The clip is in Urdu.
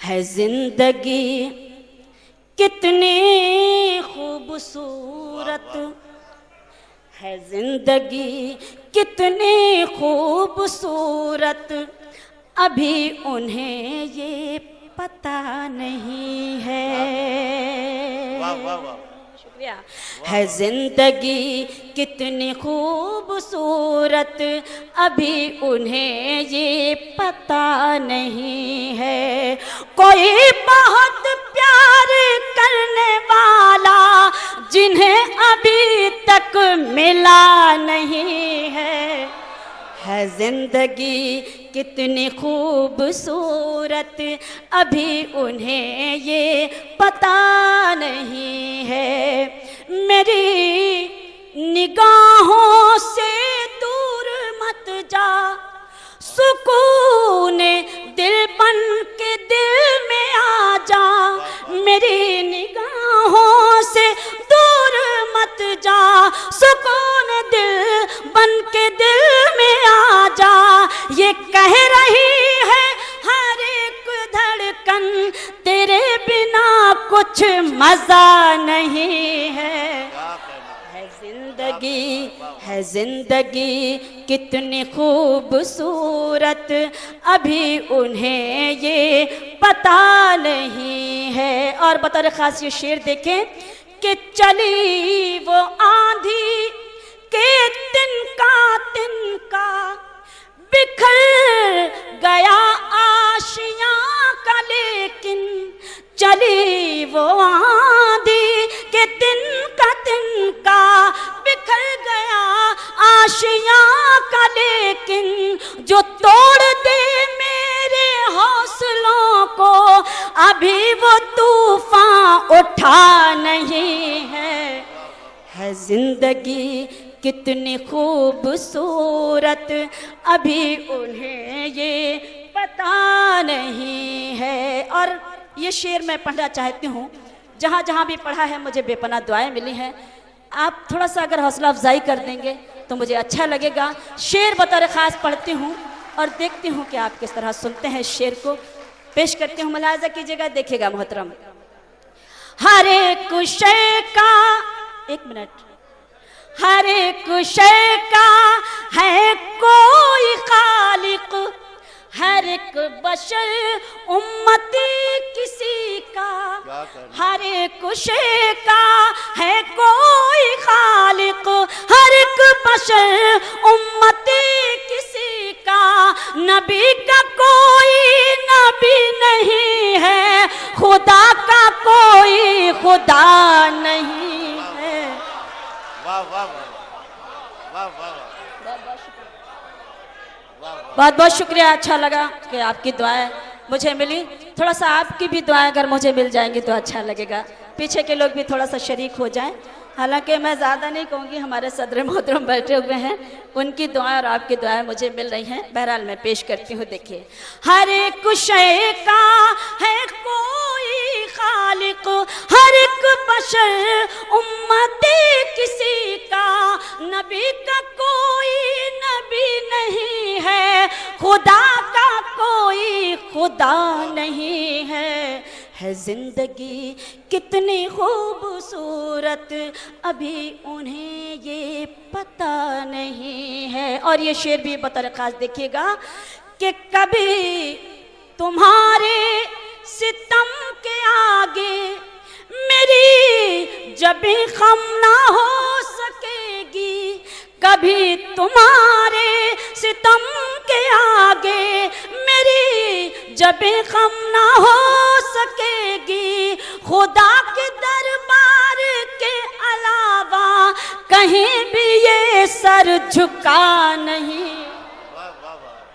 ہے زندگی کتنی خوبصورت، ہے زندگی کتنی خوبصورت، ابھی انہیں یہ پتہ نہیں ہے۔ شکریہ۔ ہے زندگی کتنی خوبصورت، ابھی انہیں یہ پتہ نہیں ہے۔ کوئی بہت پیار کرنے والا جنہیں ابھی تک ملا نہیں ہے۔ ہے زندگی کتنی خوبصورت، ابھی انہیں یہ پتہ نہیں ہے۔ میری نگاہوں سے دور مت جا، سکون دل بن کے دل میں آ جا۔ میری نگاہوں سے دور مت جا، سکون دل بن کے دل میں آ جا۔ یہ کہہ رہی ہے ہر ایک دھڑکن، تیرے بنا کچھ مزہ نہیں ہے۔ ہے زندگی کتنی خوبصورت، ابھی انہیں یہ پتہ نہیں ہے۔ اور بطور خاص یہ شعر دیکھیں کہ چلی وہ آندھی کہ تنکا بکھر گیا آشیاں کا، لیکن چلی وہ آندھی کہ تنکا بکھر گیا آشیاں کا، لیکن جو توڑ دے میرے حوصلوں کو ابھی وہ طوفان اٹھا نہیں ہے۔ ہے زندگی کتنی خوبصورت، ابھی انہیں یہ پتہ نہیں ہے۔ اور یہ شعر میں پڑھنا چاہتی ہوں، جہاں جہاں بھی پڑھا ہے مجھے بے پناہ دعائیں ملی ہیں۔ آپ تھوڑا سا اگر حوصلہ افزائی کر دیں گے تو مجھے اچھا لگے گا۔ شعر بطور خاص پڑھتی ہوں اور دیکھتی ہوں کہ آپ کس طرح سنتے ہیں شعر کو۔ پیش کرتی ہوں، ملاحظہ کیجیے گا، دیکھیے گا محترم۔ ہر ایک شے کا، ایک منٹ، ہر ایک شے کا ہے کوئی خالق، ہر ایک بشر امتی کسی کا۔ ہر ایک شے کا ہے کوئی خالق، ہر ایک بشر امتی کسی کا۔ نبی کا کوئی نبی نہیں ہے، خدا کا کوئی خدا نہیں ہے۔ بہت بہت شکریہ، اچھا لگا کہ آپ کی دعائیں مجھے ملی۔ تھوڑا سا آپ کی بھی دعائیں اگر مجھے مل جائیں گی تو اچھا لگے گا، پیچھے کے لوگ بھی تھوڑا سا شریک ہو جائیں۔ حالانکہ میں زیادہ نہیں کہوں گی، ہمارے صدر محترم بیٹھے ہوئے ہیں، ان کی دعائیں اور آپ کی دعائیں مجھے مل رہی ہیں۔ بہرحال میں پیش کرتی ہوں، دیکھیے۔ ہر ایک شے کا ہے کوئی خالق، ہر ایک بشر امتی کسی کا۔ نبی کا کوئی نبی نہیں ہے، خدا کا کوئی خدا نہیں ہے۔ ہے زندگی کتنی خوبصورت، ابھی انہیں یہ پتہ نہیں ہے۔ اور یہ شعر بھی بطور خاص دیکھیے گا کہ کبھی تمہارے ستم کے آگے میری جبیں خم نہ ہو سکے گی۔ کبھی تمہارے ستم کے آگے میری جبیں خم نہ ہو سکے گی۔ خدا کے دربار کے علاوہ کہیں بھی یہ سر جھکا نہیں